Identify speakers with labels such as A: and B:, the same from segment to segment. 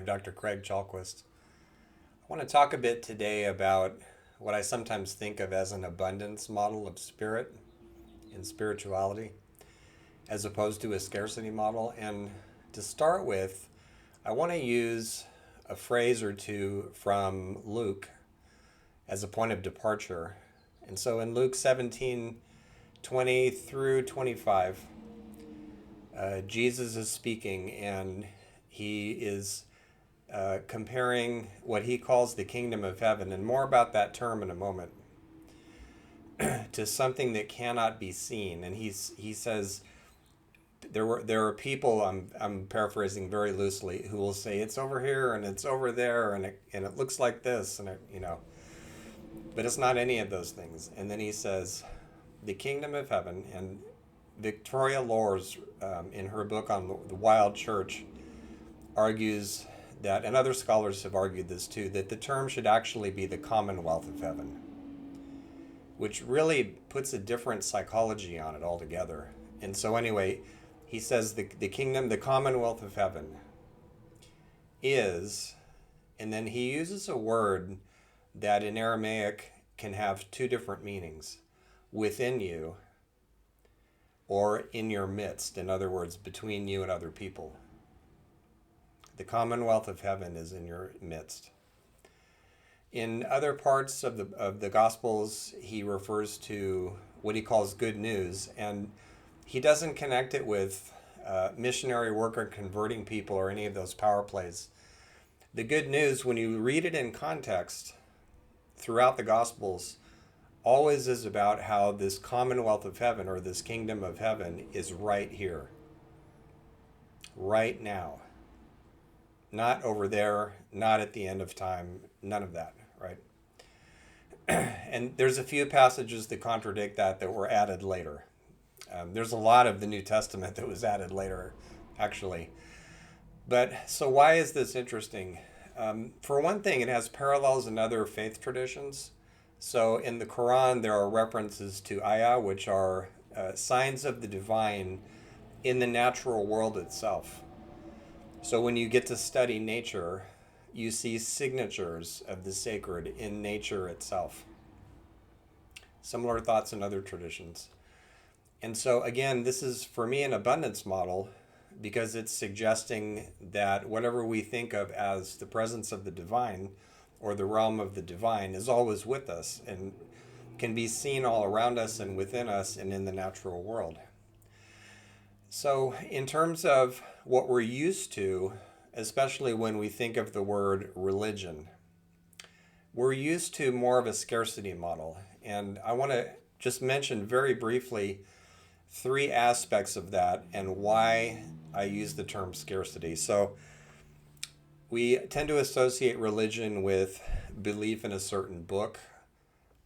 A: Dr. Craig Chalquist. I want to talk a bit today about what I sometimes think of as an abundance model of spirit and spirituality, as opposed to a scarcity model. And to start with, I want to use a phrase or two from Luke as a point of departure. And so in Luke 17:20 through 25, Jesus is speaking and he is comparing what he calls the kingdom of heaven, and more about that term in a moment, to something that cannot be seen. And he says there are people, I'm paraphrasing very loosely, who will say it's over here and it's over there and it looks like this and but it's not any of those things. And then he says the kingdom of heaven, and Victoria Lors, in her book on the wild church, argues that, and other scholars have argued this too, that the term should actually be the commonwealth of heaven, which really puts a different psychology on it altogether. And so anyway, he says the kingdom, the commonwealth of heaven is, and then he uses a word that in Aramaic can have two different meanings: within you or in your midst. In other words, between you and other people. The commonwealth of heaven is in your midst. In other parts of the Gospels, he refers to what he calls good news, and he doesn't connect it with missionary work or converting people or any of those power plays. The good news, when you read it in context throughout the Gospels, always is about how this commonwealth of heaven, or this kingdom of heaven, is right here, right now. Not over there, not at the end of time, none of that, right? And there's a few passages that contradict that were added later. There's a lot of the New Testament that was added later, actually. But so why is this interesting? For one thing, it has parallels in other faith traditions. So in the Quran, there are references to ayah, which are signs of the divine in the natural world itself. So when you get to study nature, you see signatures of the sacred in nature itself. Similar thoughts in other traditions. And so again, this is for me an abundance model, because it's suggesting that whatever we think of as the presence of the divine or the realm of the divine is always with us and can be seen all around us and within us and in the natural world. So in terms of what we're used to, especially when we think of the word religion, we're used to more of a scarcity model. And I want to just mention very briefly three aspects of that and why I use the term scarcity. So we tend to associate religion with belief in a certain book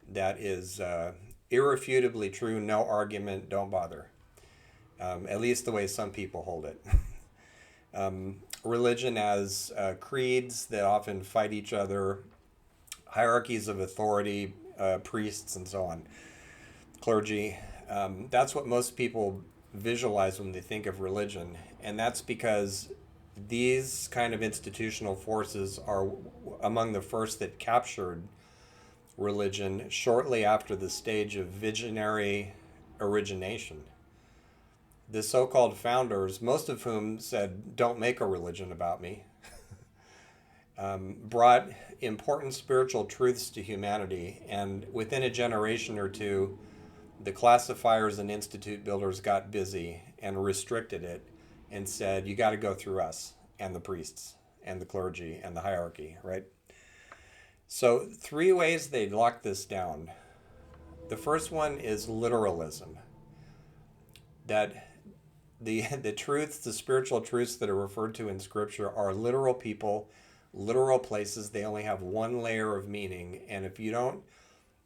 A: that is irrefutably true, no argument, don't bother. At least the way some people hold it. Religion as creeds that often fight each other, hierarchies of authority, priests and so on, clergy. That's what most people visualize when they think of religion. And that's because these kind of institutional forces are among the first that captured religion shortly after the stage of visionary origination. The so-called founders, most of whom said, don't make a religion about me, brought important spiritual truths to humanity. And within a generation or two, the classifiers and institute builders got busy and restricted it and said, you got to go through us and the priests and the clergy and the hierarchy, right? So three ways they locked this down. The first one is literalism. That the truths, the spiritual truths that are referred to in Scripture are literal people, literal places. They only have one layer of meaning. And if you don't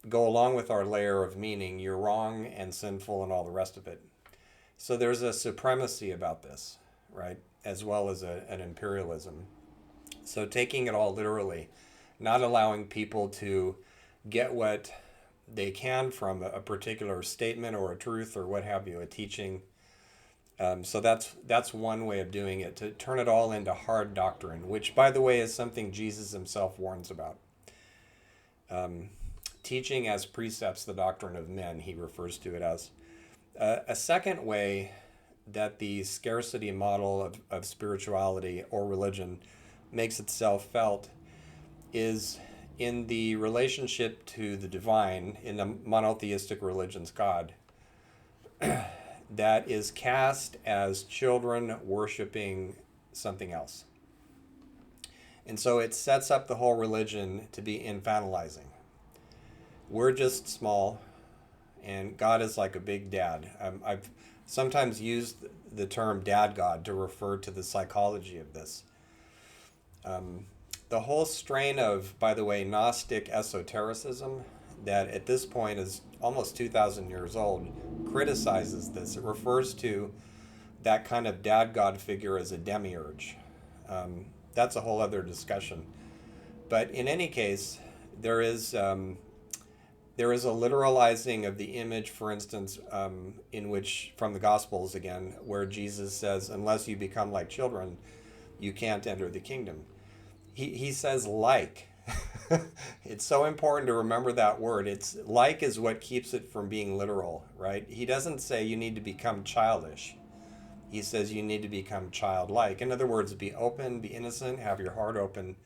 A: go along with our layer of meaning, you're wrong and sinful and all the rest of it. So there's a supremacy about this, right? As well as an imperialism. So taking it all literally, not allowing people to get what they can from a particular statement or a truth or what have you, a teaching, So that's one way of doing it, to turn it all into hard doctrine, which, by the way, is something Jesus himself warns about. Teaching as precepts the doctrine of men, he refers to it as. A second way that the scarcity model of spirituality or religion makes itself felt is in the relationship to the divine in the monotheistic religion's God, that is cast as children worshiping something else. And so it sets up the whole religion to be infantilizing. We're just small, and God is like a big dad. I've sometimes used the term dad God to refer to the psychology of this. The whole strain of, by the way, Gnostic esotericism that at this point is almost 2,000 years old criticizes this. It refers to that kind of dad God figure as a demiurge. That's a whole other discussion. But in any case, there is there is a literalizing of the image, for instance, in which, from the Gospels again, where Jesus says, unless you become like children, you can't enter the kingdom. He says like. It's so important to remember that word. It's like is what keeps it from being literal, right? He doesn't say you need to become childish. He says you need to become childlike. In other words, be open, be innocent, have your heart open,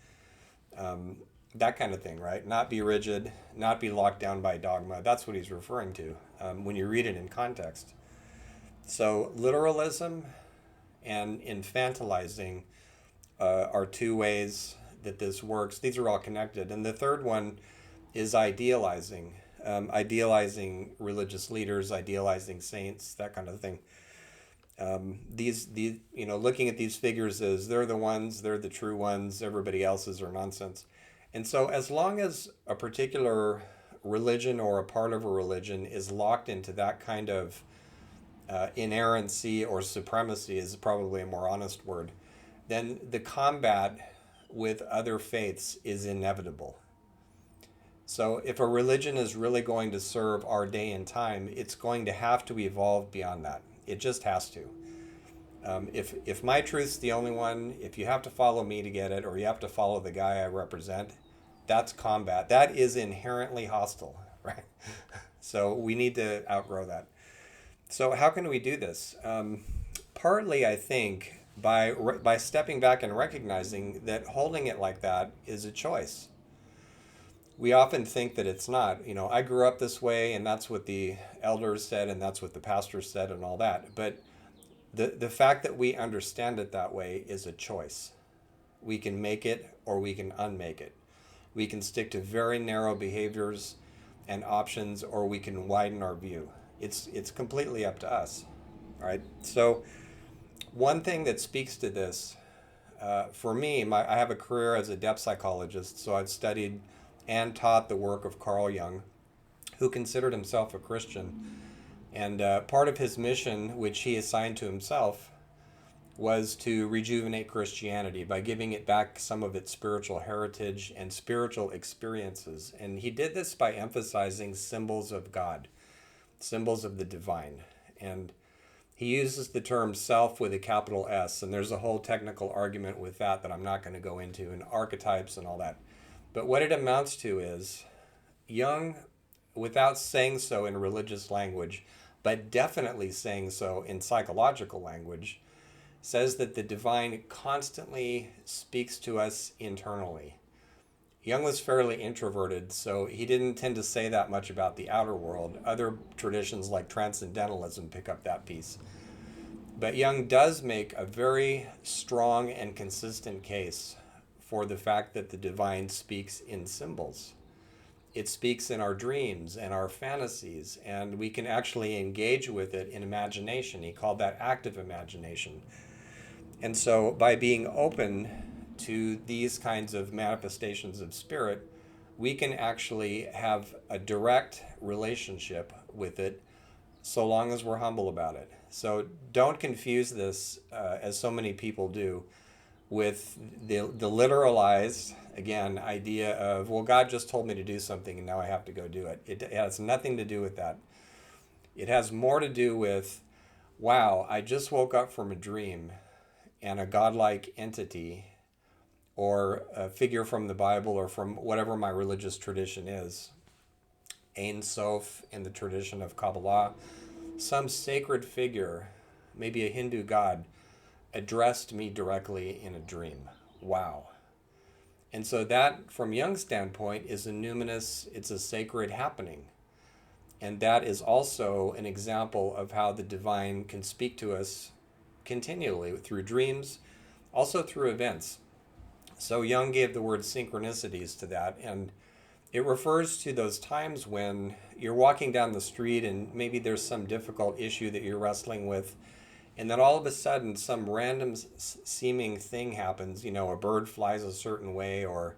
A: that kind of thing, right? Not be rigid, not be locked down by dogma. That's what he's referring to when you read it in context. So literalism and infantilizing are two ways that this works. These are all connected. And the third one is idealizing, idealizing religious leaders, idealizing saints, that kind of thing. These looking at these figures as they're the ones, they're the true ones, everybody else's are nonsense. And so as long as a particular religion or a part of a religion is locked into that kind of inerrancy or supremacy is probably a more honest word, then the combat with other faiths is inevitable. So if a religion is really going to serve our day and time, it's going to have to evolve beyond that. It just has to. If my truth's the only one, if you have to follow me to get it, or you have to follow the guy I represent, that's combat. That is inherently hostile, right? So we need to outgrow that. So how can we do this? Partly, I think, by stepping back and recognizing that holding it like that is a choice. We often think that it's not. I grew up this way, and that's what the elders said, and that's what the pastor said, and all that. But the fact that we understand it that way is a choice. We can make it or we can unmake it. We can stick to very narrow behaviors and options, or we can widen our view. It's completely up to us, right? So one thing that speaks to this, for me, I have a career as a depth psychologist, so I've studied and taught the work of Carl Jung, who considered himself a Christian. And part of his mission, which he assigned to himself, was to rejuvenate Christianity by giving it back some of its spiritual heritage and spiritual experiences. And he did this by emphasizing symbols of God, symbols of the divine. And he uses the term self with a capital S, and there's a whole technical argument with that I'm not going to go into, and archetypes and all that. But what it amounts to is Jung, without saying so in religious language, but definitely saying so in psychological language, says that the divine constantly speaks to us internally. Jung was fairly introverted, so he didn't tend to say that much about the outer world. Other traditions like transcendentalism pick up that piece. But Jung does make a very strong and consistent case for the fact that the divine speaks in symbols. It speaks in our dreams and our fantasies, and we can actually engage with it in imagination. He called that active imagination. And so by being open to these kinds of manifestations of spirit, we can actually have a direct relationship with it so long as we're humble about it. So don't confuse this, as so many people do, with the literalized, again, idea of, well, God just told me to do something and now I have to go do it. It has nothing to do with that. It has more to do with, wow, I just woke up from a dream and a godlike entity or a figure from the Bible or from whatever my religious tradition is, Ein Sof in the tradition of Kabbalah, some sacred figure, maybe a Hindu god, addressed me directly in a dream. Wow. And so that, from Jung's standpoint, is a numinous, it's a sacred happening. And that is also an example of how the divine can speak to us continually through dreams, also through events. So Jung gave the word synchronicities to that, and it refers to those times when you're walking down the street and maybe there's some difficult issue that you're wrestling with, and then all of a sudden some random seeming thing happens. A bird flies a certain way, or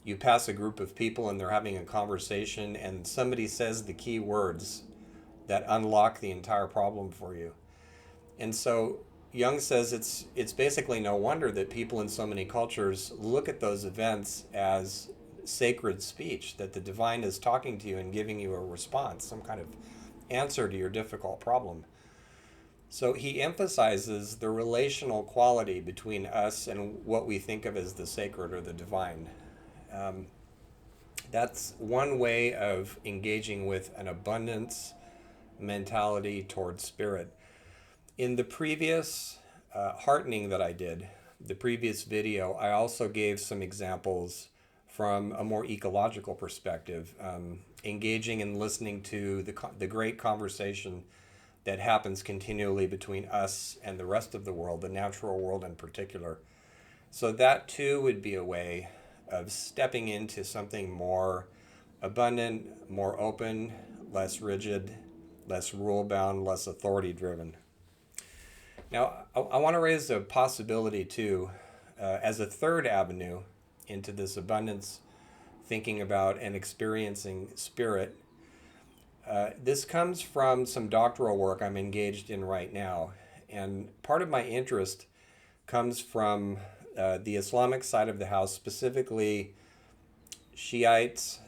A: you pass a group of people and they're having a conversation and somebody says the key words that unlock the entire problem for you. And so Jung says it's basically no wonder that people in so many cultures look at those events as sacred speech, that the divine is talking to you and giving you a response, some kind of answer to your difficult problem. So he emphasizes the relational quality between us and what we think of as the sacred or the divine. Um, that's one way of engaging with an abundance mentality towards spirit. In the previous heartening that I did, the previous video, I also gave some examples from a more ecological perspective, engaging and listening to the great conversation that happens continually between us and the rest of the world, the natural world in particular. So that too would be a way of stepping into something more abundant, more open, less rigid, less rule bound, less authority driven. Now, I want to raise a possibility too, as a third avenue into this abundance, thinking about and experiencing spirit. This comes from some doctoral work I'm engaged in right now. And part of my interest comes from the Islamic side of the house, specifically Shiites,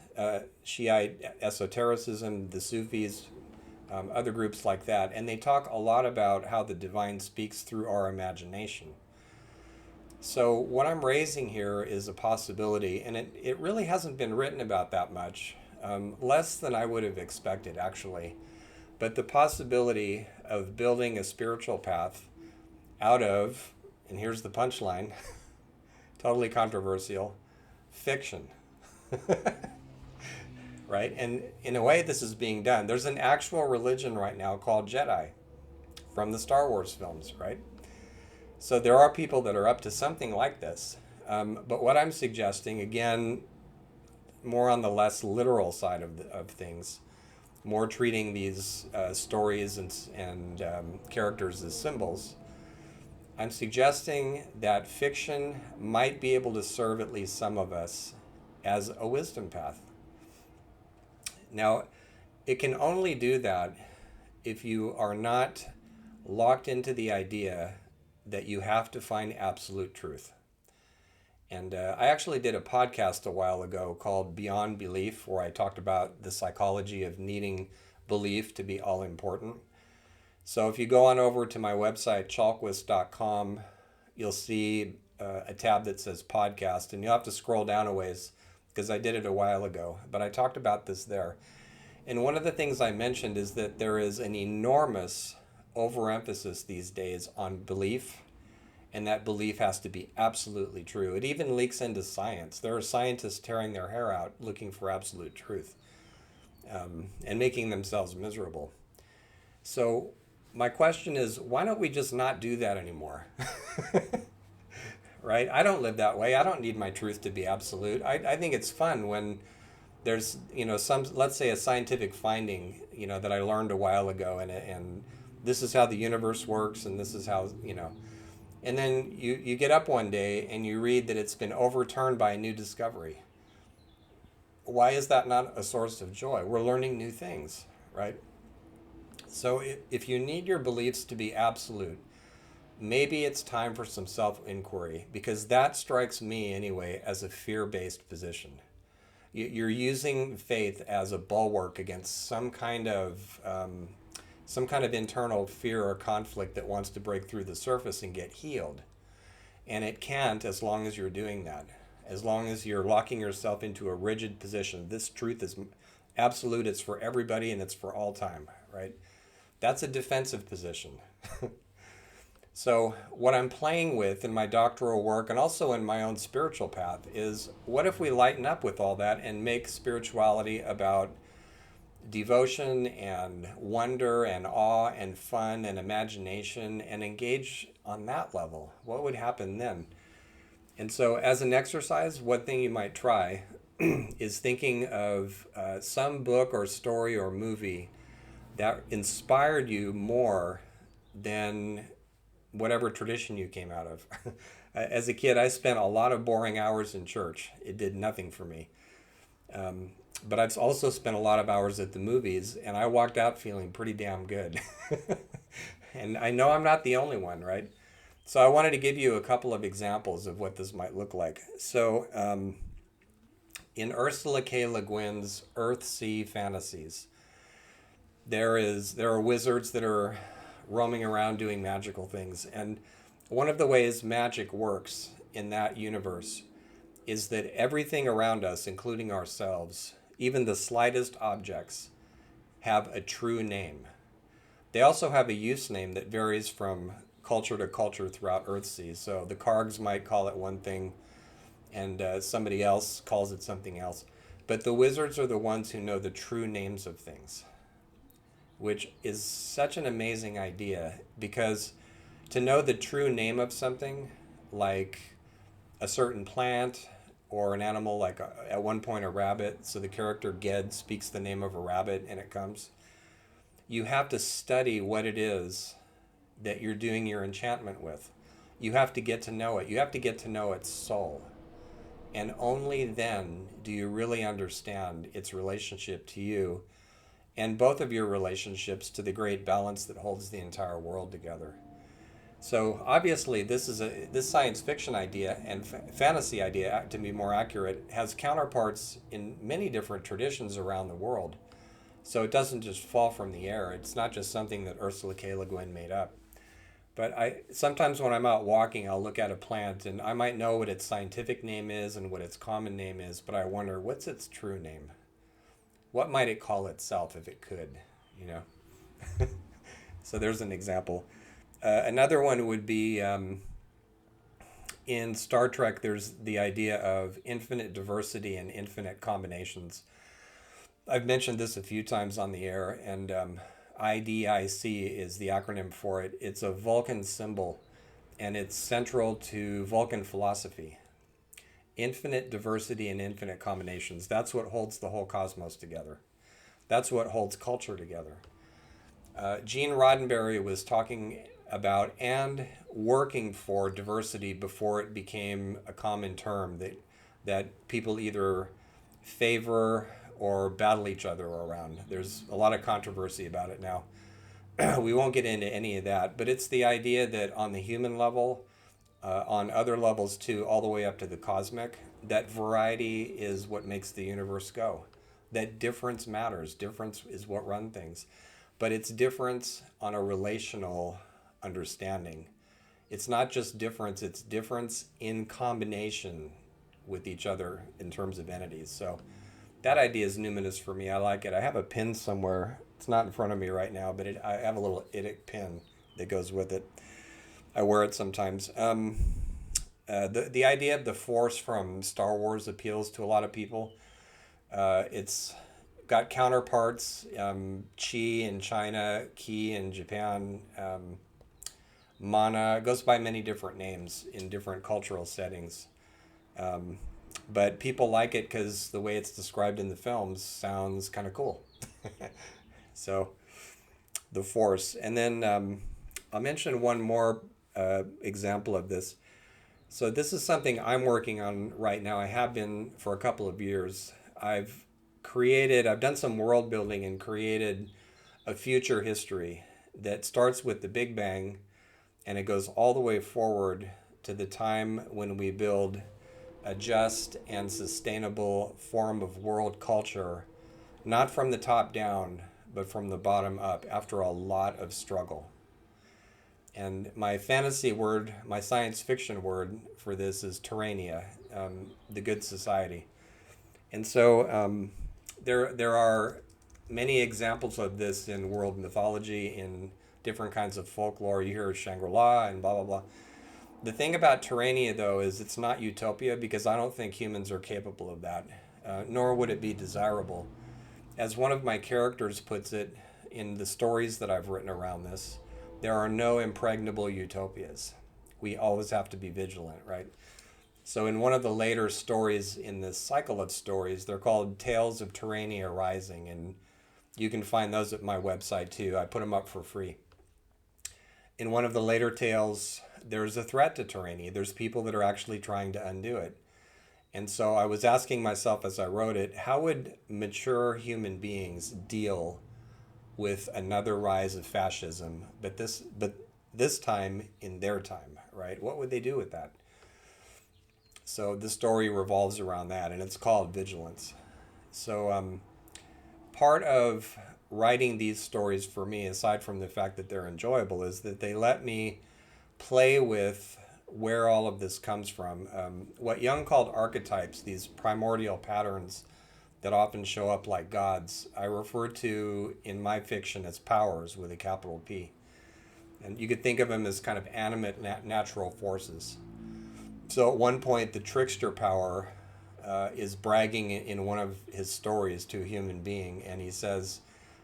A: Shiite esotericism, the Sufis, other groups like that. And they talk a lot about how the divine speaks through our imagination. So what I'm raising here is a possibility, and it really hasn't been written about that much, less than I would have expected, actually. But the possibility of building a spiritual path out of, and here's the punchline, totally controversial, fiction. Right? And in a way, this is being done. There's an actual religion right now called Jedi from the Star Wars films, right? So there are people that are up to something like this. But what I'm suggesting, again, more on the less literal side of things, more treating these stories and characters as symbols, I'm suggesting that fiction might be able to serve at least some of us as a wisdom path. Now, it can only do that if you are not locked into the idea that you have to find absolute truth. And I actually did a podcast a while ago called Beyond Belief, where I talked about the psychology of needing belief to be all important. So if you go on over to my website, chalkwist.com, you'll see a tab that says podcast, and you'll have to scroll down a ways because I did it a while ago, but I talked about this there. And one of the things I mentioned is that there is an enormous overemphasis these days on belief, and that belief has to be absolutely true. It even leaks into science. There are scientists tearing their hair out looking for absolute truth, and making themselves miserable. So my question is, why don't we just not do that anymore? Right? I don't live that way. I don't need my truth to be absolute. I think it's fun when there's, some, let's say a scientific finding, that I learned a while ago, and this is how the universe works, and this is how, and then you get up one day and you read that it's been overturned by a new discovery. Why is that not a source of joy? We're learning new things, right? So if you need your beliefs to be absolute, maybe it's time for some self-inquiry, because that strikes me anyway as a fear-based position. You're using faith as a bulwark against some kind of some kind of internal fear or conflict that wants to break through the surface and get healed. And it can't as long as you're doing that. As long as you're locking yourself into a rigid position. This truth is absolute, it's for everybody, and it's for all time, right? That's a defensive position. So, what I'm playing with in my doctoral work and also in my own spiritual path is what if we lighten up with all that and make spirituality about devotion and wonder and awe and fun and imagination and engage on that level? What would happen then? And so, as an exercise, one thing you might try is thinking of some book or story or movie that inspired you more than whatever tradition you came out of. As a kid, I spent a lot of boring hours in church. It did nothing for me. But I've also spent a lot of hours at the movies, and I walked out feeling pretty damn good. And I know I'm not the only one, right? So I wanted to give you a couple of examples of what this might look like. So in Ursula K. Le Guin's Earthsea Fantasies, there are wizards that are roaming around doing magical things. And one of the ways magic works in that universe is that everything around us, including ourselves, even the slightest objects, have a true name. They also have a use name that varies from culture to culture throughout Earthsea. So the Kargs might call it one thing, and somebody else calls it something else. But the wizards are the ones who know the true names of things, which is such an amazing idea, because to know the true name of something, like a certain plant or an animal, like at one point a rabbit, so the character Ged speaks the name of a rabbit and it comes, you have to study what it is that you're doing your enchantment with. You have to get to know it. You have to get to know its soul. And only then do you really understand its relationship to you and both of your relationships to the great balance that holds the entire world together. So obviously this science fiction idea and fantasy idea, to be more accurate, has counterparts in many different traditions around the world. So it doesn't just fall from the air. It's not just something that Ursula K. Le Guin made up. But sometimes when I'm out walking, I'll look at a plant and I might know what its scientific name is and what its common name is, but I wonder, what's its true name? What might it call itself if it could, you know? So there's an example. Another one would be in Star Trek, there's the idea of infinite diversity and infinite combinations. I've mentioned this a few times on the air, and IDIC is the acronym for it. It's a Vulcan symbol, and it's central to Vulcan philosophy. Infinite diversity and infinite combinations. That's what holds the whole cosmos together. That's what holds culture together. Gene Roddenberry was talking about and working for diversity before it became a common term that people either favor or battle each other around. There's a lot of controversy about it now. We won't get into any of that, but it's the idea that on the human level, on other levels too, all the way up to the cosmic, that variety is what makes the universe go. That difference matters. Difference is what runs things. But it's difference on a relational understanding. It's not just difference, it's difference in combination with each other in terms of entities. So that idea is numinous for me. I like it. I have a pin somewhere. It's not in front of me right now, but I have a little IDIC pin that goes with it. I wear it sometimes. The idea of the Force from Star Wars appeals to a lot of people. It's got counterparts, Chi in China, Ki in Japan, Mana. It goes by many different names in different cultural settings. But people like it because the way it's described in the films sounds kind of cool. So, the Force. And then I'll mention one more example of this. So this is something I'm working on right now. I have been for a couple of years. I've done some world building and created a future history that starts with the Big Bang and it goes all the way forward to the time when we build a just and sustainable form of world culture, not from the top down, but from the bottom up after a lot of struggle. And my fantasy word, my science fiction word for this is Terrania, the good society. And so there are many examples of this in world mythology, in different kinds of folklore. You hear Shangri-La and blah, blah, blah. The thing about Terrania, though, is it's not utopia because I don't think humans are capable of that, nor would it be desirable. As one of my characters puts it in the stories that I've written around this, there are no impregnable utopias. We always have to be vigilant, right? So in one of the later stories in this cycle of stories, they're called Tales of Terrania Rising, and you can find those at my website too. I put them up for free. In one of the later tales, there's a threat to Terrania. There's people that are actually trying to undo it. And so I was asking myself as I wrote it, how would mature human beings deal with another rise of fascism, but this time in their time, right? What would they do with that? So the story revolves around that, and it's called Vigilance. So part of writing these stories for me, aside from the fact that they're enjoyable, is that they let me play with where all of this comes from. What Jung called archetypes, these primordial patterns that often show up like gods, I refer to in my fiction as powers with a capital P. And you could think of them as kind of animate natural forces. So at one point, the trickster power is bragging in one of his stories to a human being, and he says,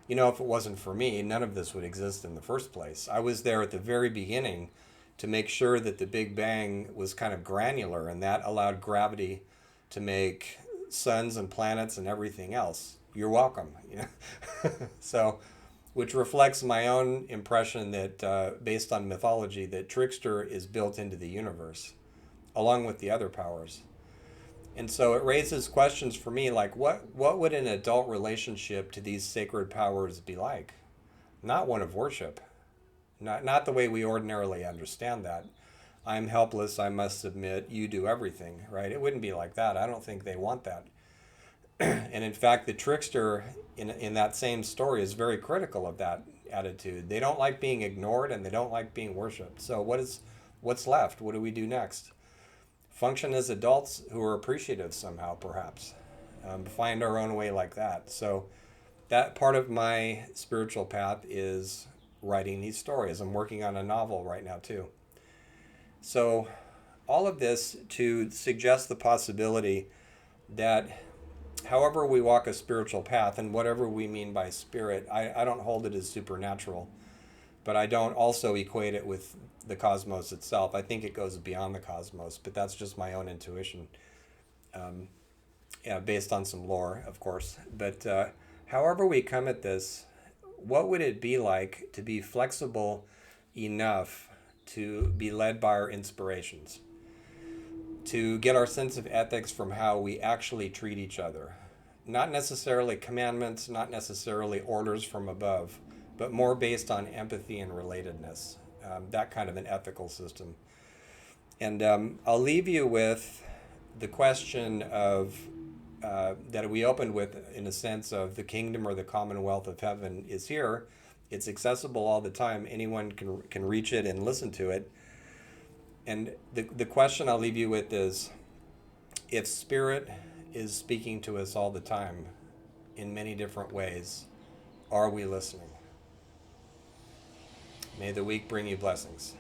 A: you know, if it wasn't for me, none of this would exist in the first place. I was there at the very beginning to make sure that the Big Bang was kind of granular, and that allowed gravity to make suns and planets and everything else. You're welcome. You know, so, which reflects my own impression that, based on mythology, that trickster is built into the universe, along with the other powers. And so it raises questions for me like what would an adult relationship to these sacred powers be like? Not one of worship. Not the way we ordinarily understand that. I'm helpless, I must submit, you do everything, right? It wouldn't be like that. I don't think they want that. And in fact, the trickster in that same story is very critical of that attitude. They don't like being ignored and they don't like being worshipped. So what's left? What do we do next? Function as adults who are appreciative somehow, perhaps. Find our own way like that. So that part of my spiritual path is writing these stories. I'm working on a novel right now too. So all of this to suggest the possibility that however we walk a spiritual path, and whatever we mean by spirit, I don't hold it as supernatural, but I don't also equate it with the cosmos itself. I think it goes beyond the cosmos, but that's just my own intuition, based on some lore, of course. But however we come at this, what would it be like to be flexible enough to be led by our inspirations? To get our sense of ethics from how we actually treat each other. Not necessarily commandments, not necessarily orders from above, but more based on empathy and relatedness. That kind of an ethical system. And I'll leave you with the question of that we opened with, in a sense of the kingdom or the commonwealth of heaven is here. It's accessible all the time. Anyone can reach it and listen to it. And the question I'll leave you with is, if Spirit is speaking to us all the time in many different ways, are we listening? May the week bring you blessings.